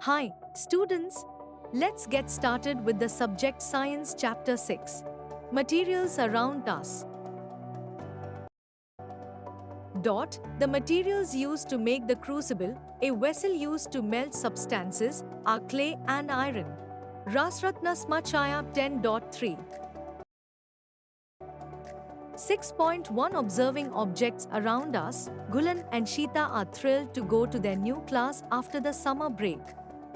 Hi, students. Let's get started with the subject Science Chapter 6. Materials around us. The materials used to make the crucible, a vessel used to melt substances, are clay and iron. Rasratna Smachaya 10.3. 6.1 Observing objects around us, Gulan and Sheeta are thrilled to go to their new class after the summer break.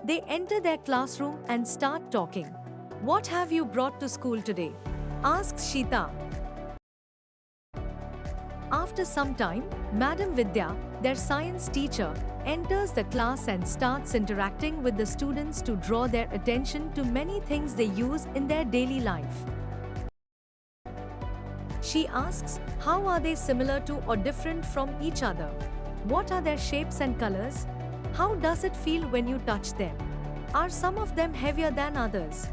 They enter their classroom and start talking. What have you brought to school today? Asks Sheeta. After some time, Madam Vidya, their science teacher, enters the class and starts interacting with the students to draw their attention to many things they use in their daily life. She asks, how are they similar to or different from each other? What are their shapes and colors? How does it feel when you touch them? Are some of them heavier than others?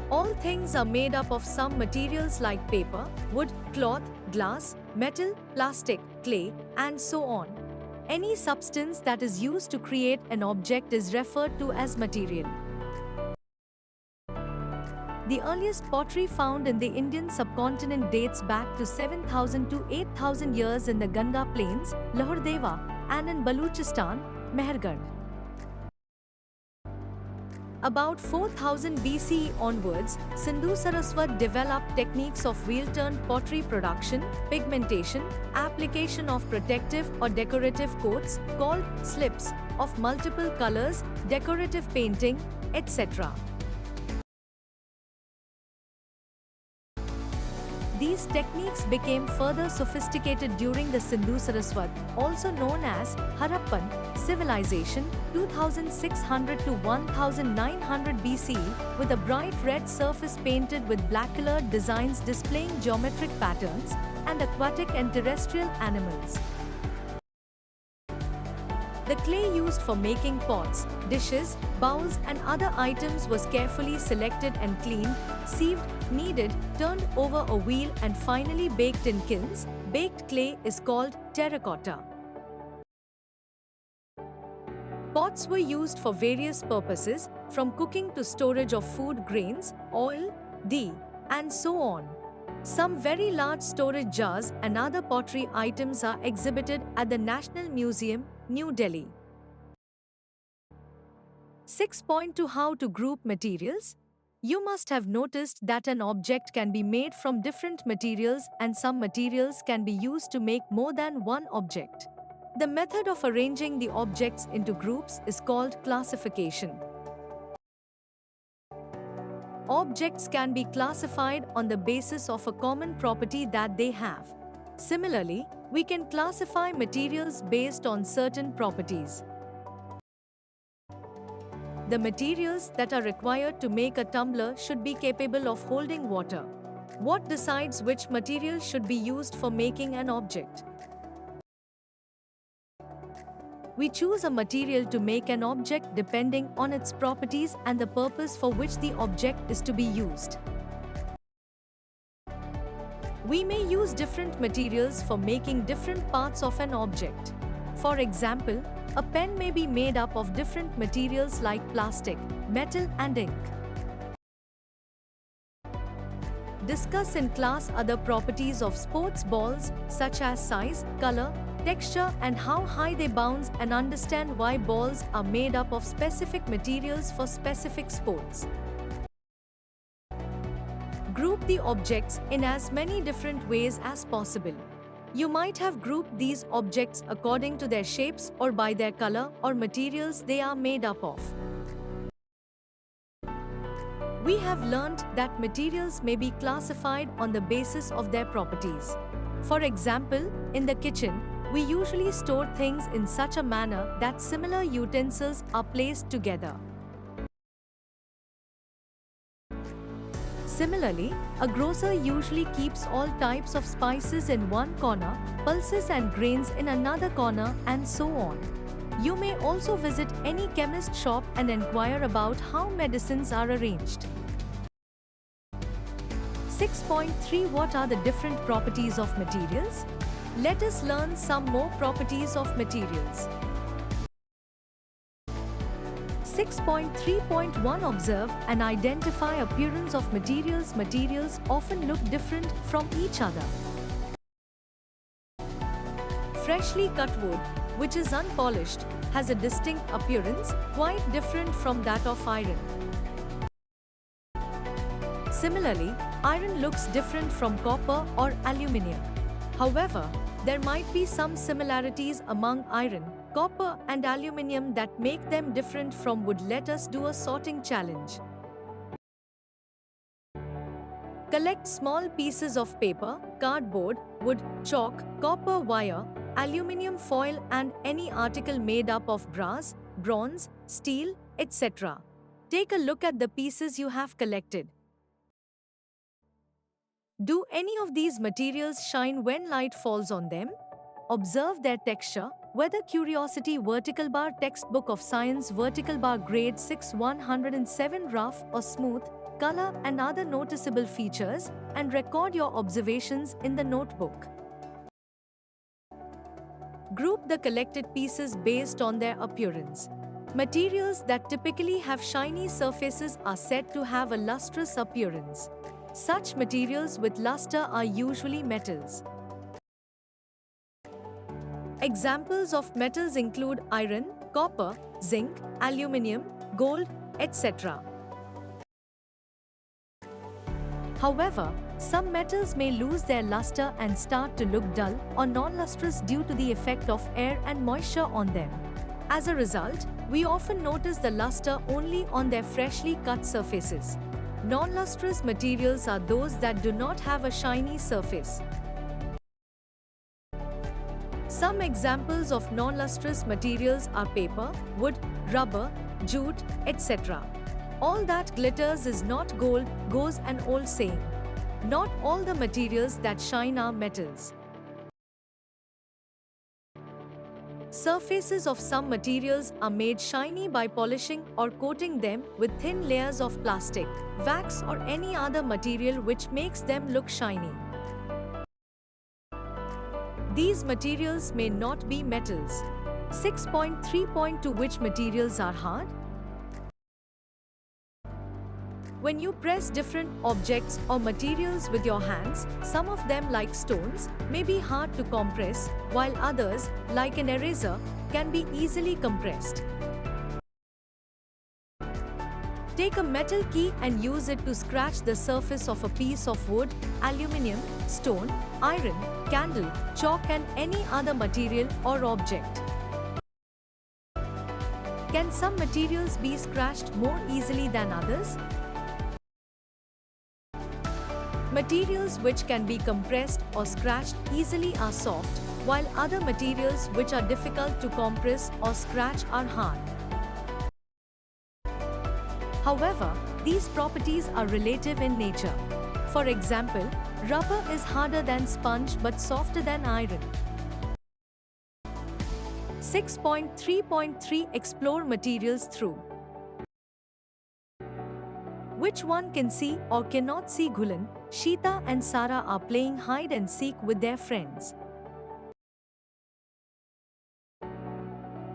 All things are made up of some materials like paper, wood, cloth, glass, metal, plastic, clay, and so on. Any substance that is used to create an object is referred to as material. The earliest pottery found in the Indian subcontinent dates back to 7,000 to 8,000 years in the Ganga Plains, Lahore-Deva, and in Baluchistan, Mehergarh. About 4000 BCE onwards, Sindhu Saraswat developed techniques of wheel-turned pottery production, pigmentation, application of protective or decorative coats called slips of multiple colors, decorative painting, etc. These techniques became further sophisticated during the Sindhu Saraswat, also known as Harappan, civilization, 2600 to 1900 BCE, with a bright red surface painted with black-colored designs displaying geometric patterns and aquatic and terrestrial animals. The clay used for making pots, dishes, bowls and other items was carefully selected and cleaned, sieved, kneaded, turned over a wheel and finally baked in kilns. Baked clay is called terracotta. Pots were used for various purposes, from cooking to storage of food grains, oil, and so on. Some very large storage jars and other pottery items are exhibited at the National Museum, New Delhi. 6.2 How to group materials. You must have noticed that an object can be made from different materials and some materials can be used to make more than one object. The method of arranging the objects into groups is called classification. Objects can be classified on the basis of a common property that they have. Similarly, we can classify materials based on certain properties. The materials that are required to make a tumbler should be capable of holding water. What decides which material should be used for making an object? We choose a material to make an object depending on its properties and the purpose for which the object is to be used. We may use different materials for making different parts of an object. For example, a pen may be made up of different materials like plastic, metal and ink. Discuss in class other properties of sports balls such as size, color, texture and how high they bounce, and understand why balls are made up of specific materials for specific sports. Group the objects in as many different ways as possible. You might have grouped these objects according to their shapes or by their color or materials they are made up of. We have learned that materials may be classified on the basis of their properties. For example, in the kitchen, we usually store things in such a manner that similar utensils are placed together. Similarly, a grocer usually keeps all types of spices in one corner, pulses and grains in another corner, and so on. You may also visit any chemist shop and inquire about how medicines are arranged. 6.3 What are the different properties of materials? Let us learn some more properties of materials. 6.3.1 Observe and identify appearance of materials. Materials often look different from each other. Freshly cut wood, which is unpolished, has a distinct appearance, quite different from that of iron. Similarly, iron looks different from copper or aluminium. However, there might be some similarities among iron, copper and aluminium that make them different from wood. Let us do a sorting challenge. Collect small pieces of paper, cardboard, wood, chalk, copper wire, aluminium foil and any article made up of brass, bronze, steel, etc. Take a look at the pieces you have collected. Do any of these materials shine when light falls on them? Observe their texture, whether Curiosity Vertical Bar Textbook of Science Vertical Bar Grade 6 107 rough or smooth, color and other noticeable features, and record your observations in the notebook. Group the collected pieces based on their appearance. Materials that typically have shiny surfaces are said to have a lustrous appearance. Such materials with luster are usually metals. Examples of metals include iron, copper, zinc, aluminium, gold, etc. However, some metals may lose their luster and start to look dull or non-lustrous due to the effect of air and moisture on them. As a result, we often notice the luster only on their freshly cut surfaces. Non-lustrous materials are those that do not have a shiny surface. Some examples of non-lustrous materials are paper, wood, rubber, jute, etc. All that glitters is not gold, goes an old saying. Not all the materials that shine are metals. Surfaces of some materials are made shiny by polishing or coating them with thin layers of plastic, wax or any other material which makes them look shiny. These materials may not be metals. 6.3.2 Which materials are hard? When you press different objects or materials with your hands, some of them like stones may be hard to compress, while others, like an eraser, can be easily compressed. Take a metal key and use it to scratch the surface of a piece of wood, aluminium, stone, iron, candle, chalk and any other material or object. Can some materials be scratched more easily than others? Materials which can be compressed or scratched easily are soft, while other materials which are difficult to compress or scratch are hard. However, these properties are relative in nature. For example, rubber is harder than sponge but softer than iron. 6.3.3 Explore materials through. Which one can see or cannot see? Gulen, Sheeta and Sara are playing hide and seek with their friends.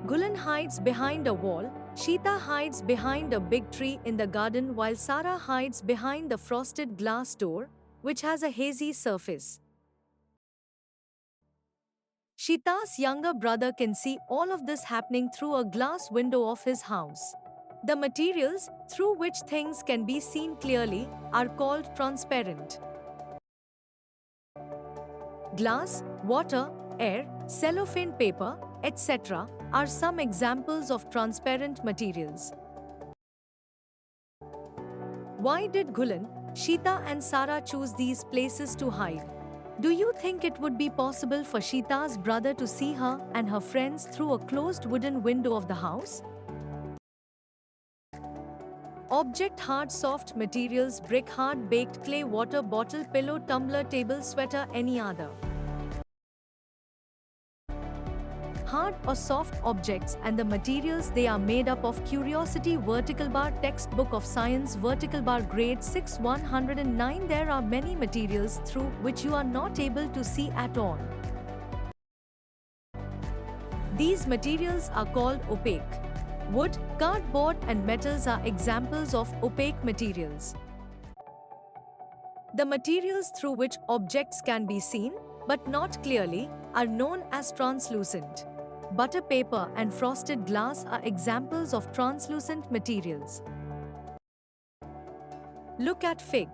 Gulen hides behind a wall, Sheeta hides behind a big tree in the garden while Sara hides behind the frosted glass door, which has a hazy surface. Sheeta's younger brother can see all of this happening through a glass window of his house. The materials through which things can be seen clearly are called transparent. Glass, water, air, cellophane paper, etc. are some examples of transparent materials. Why did Gulen, Sheeta and Sara choose these places to hide? Do you think it would be possible for Sheeta's brother to see her and her friends through a closed wooden window of the house? Object hard soft materials brick hard baked clay water bottle pillow tumbler table sweater any other. Hard or soft objects and the materials they are made up of. Curiosity Vertical Bar Textbook of Science Vertical Bar Grade 6 109. There are many materials through which you are not able to see at all. These materials are called opaque. Wood, cardboard and metals are examples of opaque materials. The materials through which objects can be seen, but not clearly, are known as translucent. Butter paper and frosted glass are examples of translucent materials. Look at Fig.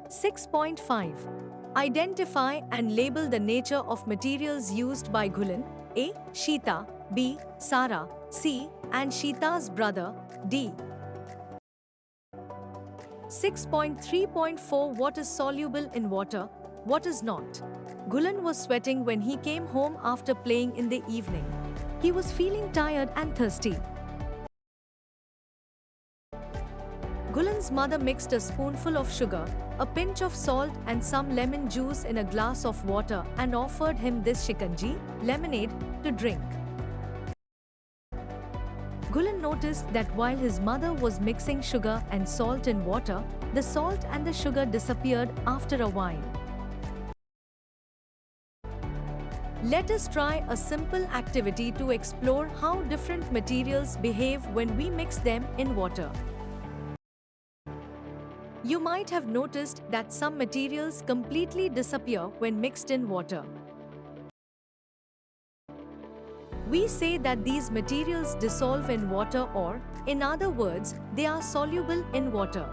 6.5. Identify and label the nature of materials used by Ghulan. A. Sheeta. B. Sara. C. And Sheeta's brother. D. 6.3.4 What is soluble in water? What is not? Ghulan was sweating when he came home after playing in the evening. He was feeling tired and thirsty. Ghulan's mother mixed a spoonful of sugar, a pinch of salt and some lemon juice in a glass of water and offered him this shikanji, lemonade, to drink. Ghulan noticed that while his mother was mixing sugar and salt in water, the salt and the sugar disappeared after a while. Let us try a simple activity to explore how different materials behave when we mix them in water. You might have noticed that some materials completely disappear when mixed in water. We say that these materials dissolve in water or, in other words, they are soluble in water.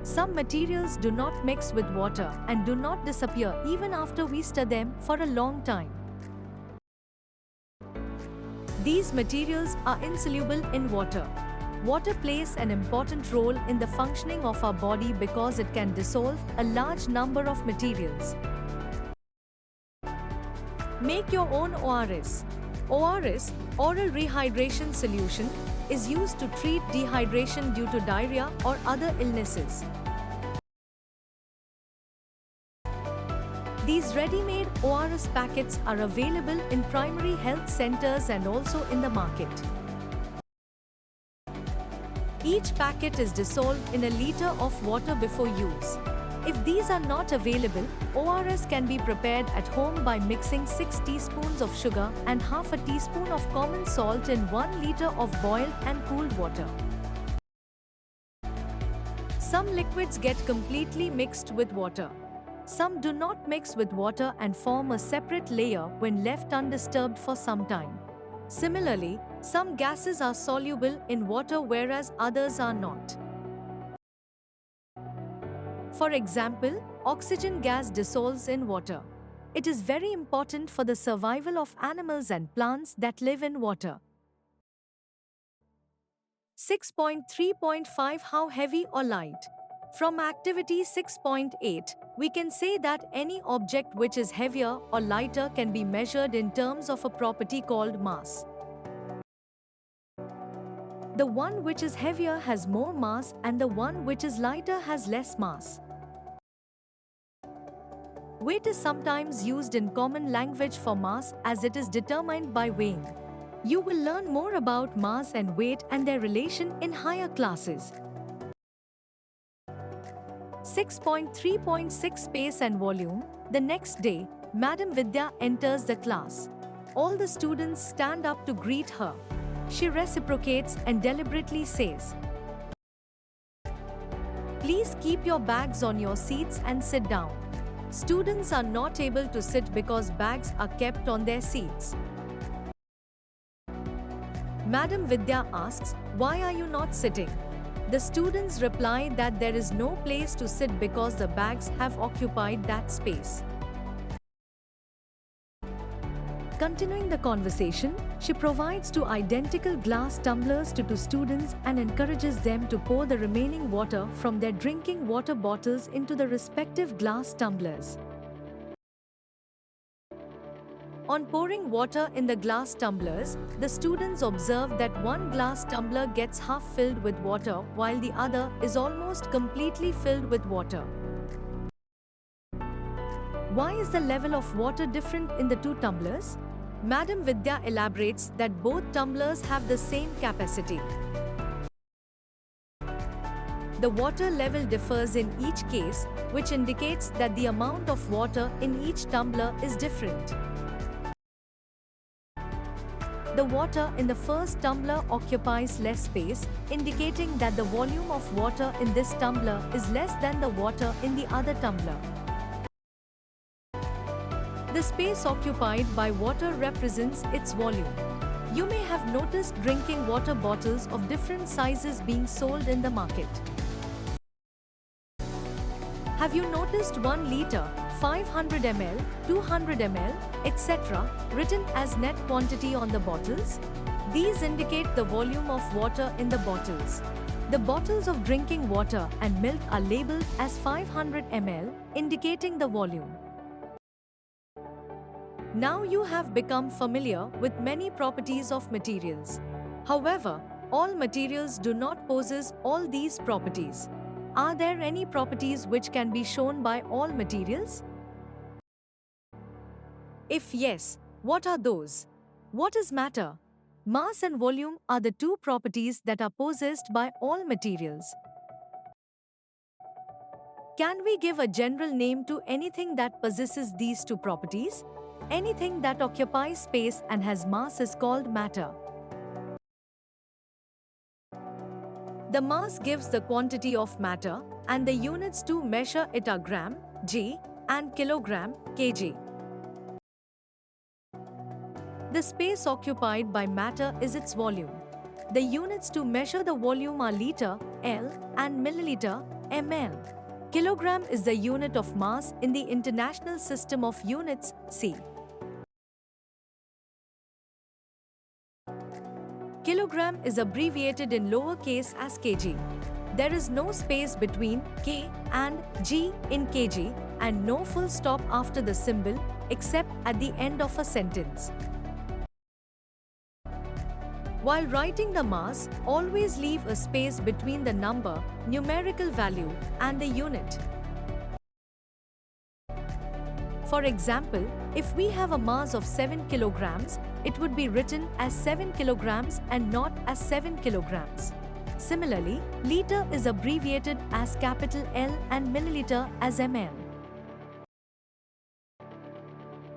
Some materials do not mix with water and do not disappear even after we stir them for a long time. These materials are insoluble in water. Water plays an important role in the functioning of our body because it can dissolve a large number of materials. Make your own ORS. ORS, oral rehydration solution, is used to treat dehydration due to diarrhea or other illnesses. These ready-made ORS packets are available in primary health centers and also in the market. Each packet is dissolved in a liter of water before use. If these are not available, ORS can be prepared at home by mixing 6 teaspoons of sugar and half a teaspoon of common salt in 1 liter of boiled and cooled water. Some liquids get completely mixed with water. Some do not mix with water and form a separate layer when left undisturbed for some time. Similarly, some gases are soluble in water whereas others are not. For example, oxygen gas dissolves in water. It is very important for the survival of animals and plants that live in water. 6.3.5 How heavy or light? From activity 6.8, we can say that any object which is heavier or lighter can be measured in terms of a property called mass. The one which is heavier has more mass and the one which is lighter has less mass. Weight is sometimes used in common language for mass as it is determined by weighing. You will learn more about mass and weight and their relation in higher classes. 6.3.6 Space and volume. The next day, Madam Vidya enters the class. All the students stand up to greet her. She reciprocates and deliberately says, "Please keep your bags on your seats and sit down." Students are not able to sit because bags are kept on their seats. Madam Vidya asks, "Why are you not sitting?" The students reply that there is no place to sit because the bags have occupied that space. Continuing the conversation, she provides 2 identical glass tumblers to 2 students and encourages them to pour the remaining water from their drinking water bottles into the respective glass tumblers. On pouring water in the glass tumblers, the students observe that one glass tumbler gets half filled with water while the other is almost completely filled with water. Why is the level of water different in the 2 tumblers? Madam Vidya elaborates that both tumblers have the same capacity. The water level differs in each case, which indicates that the amount of water in each tumbler is different. The water in the first tumbler occupies less space, indicating that the volume of water in this tumbler is less than the water in the other tumbler. The space occupied by water represents its volume. You may have noticed drinking water bottles of different sizes being sold in the market. Have you noticed 1 liter, 500 ml, 200 ml, etc. written as net quantity on the bottles? These indicate the volume of water in the bottles. The bottles of drinking water and milk are labeled as 500 ml, indicating the volume. Now you have become familiar with many properties of materials. However, all materials do not possess all these properties. Are there any properties which can be shown by all materials? If yes, what are those? What is matter? Mass and volume are the two properties that are possessed by all materials. Can we give a general name to anything that possesses these two properties? Anything that occupies space and has mass is called matter. The mass gives the quantity of matter, and the units to measure it are gram, g, and kilogram, kg. The space occupied by matter is its volume. The units to measure the volume are liter, L, and milliliter, ml. Kilogram is the unit of mass in the International System of Units, C. Kilogram is abbreviated in lowercase as kg. There is no space between k and g in kg, and no full stop after the symbol, except at the end of a sentence. While writing the mass, always leave a space between the number, numerical value, and the unit. For example, if we have a mass of 7 kilograms, it would be written as 7 kilograms and not as 7 kilograms. Similarly, liter is abbreviated as capital L and milliliter as ml.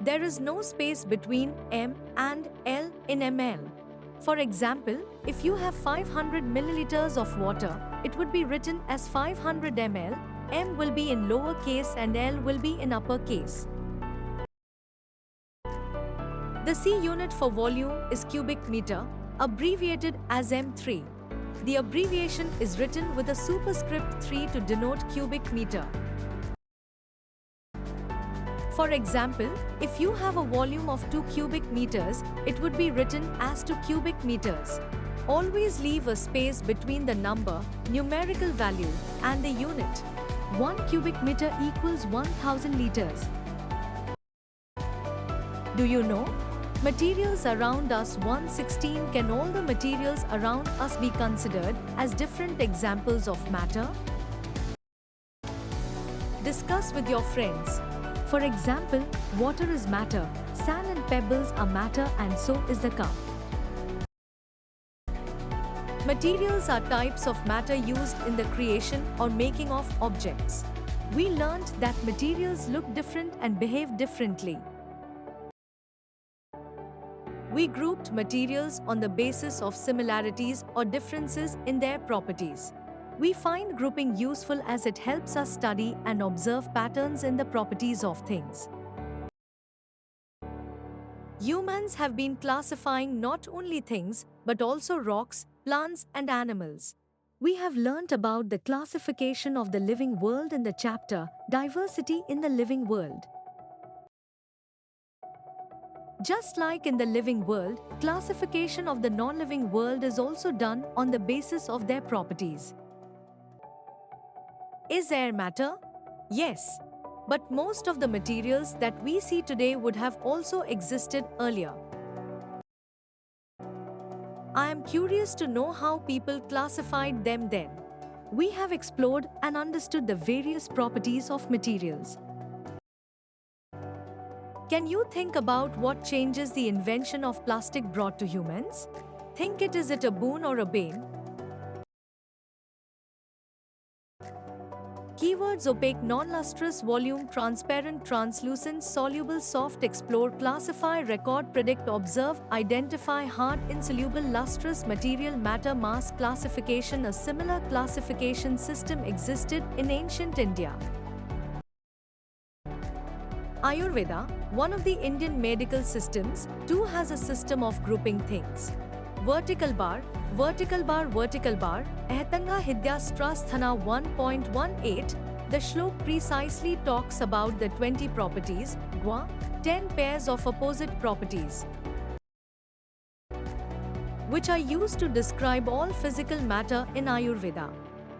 There is no space between m and l in ml. For example, if you have 500 milliliters of water, it would be written as 500 ml, m will be in lower case and l will be in upper case. The C unit for volume is cubic meter, abbreviated as M3. The abbreviation is written with a superscript 3 to denote cubic meter. For example, if you have a volume of 2 cubic meters, it would be written as 2 cubic meters. Always leave a space between the number, numerical value, and the unit. 1 cubic meter equals 1000 liters. Do you know? Materials around us 116. Can all the materials around us be considered as different examples of matter? Discuss with your friends. For example, water is matter, sand and pebbles are matter, and so is the cup. Materials are types of matter used in the creation or making of objects. We learned that materials look different and behave differently. We grouped materials on the basis of similarities or differences in their properties. We find grouping useful as it helps us study and observe patterns in the properties of things. Humans have been classifying not only things, but also rocks, plants, and animals. We have learnt about the classification of the living world in the chapter, Diversity in the Living World. Just like in the living world, classification of the non-living world is also done on the basis of their properties. Is air matter? Yes. But most of the materials that we see today would have also existed earlier. I am curious to know how people classified them then. We have explored and understood the various properties of materials. Can you think about what changes the invention of plastic brought to humans? Think is it a boon or a bane? Keywords: opaque, non-lustrous, volume, transparent, translucent, soluble, soft, explore, classify, record, predict, observe, identify, hard, insoluble, lustrous, material, matter, mass classification. A similar classification system existed in ancient India. Ayurveda, one of the Indian medical systems, too has a system of grouping things. Vertical bar, vertical bar, vertical bar, Ehtanga Hidyasthana 1.18. The shlok precisely talks about the 20 properties, Gwa, 10 pairs of opposite properties, which are used to describe all physical matter in Ayurveda.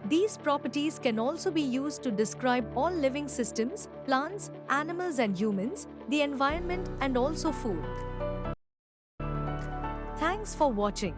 These properties can also be used to describe all living systems, plants, animals and humans, the environment and also food. Thanks for watching.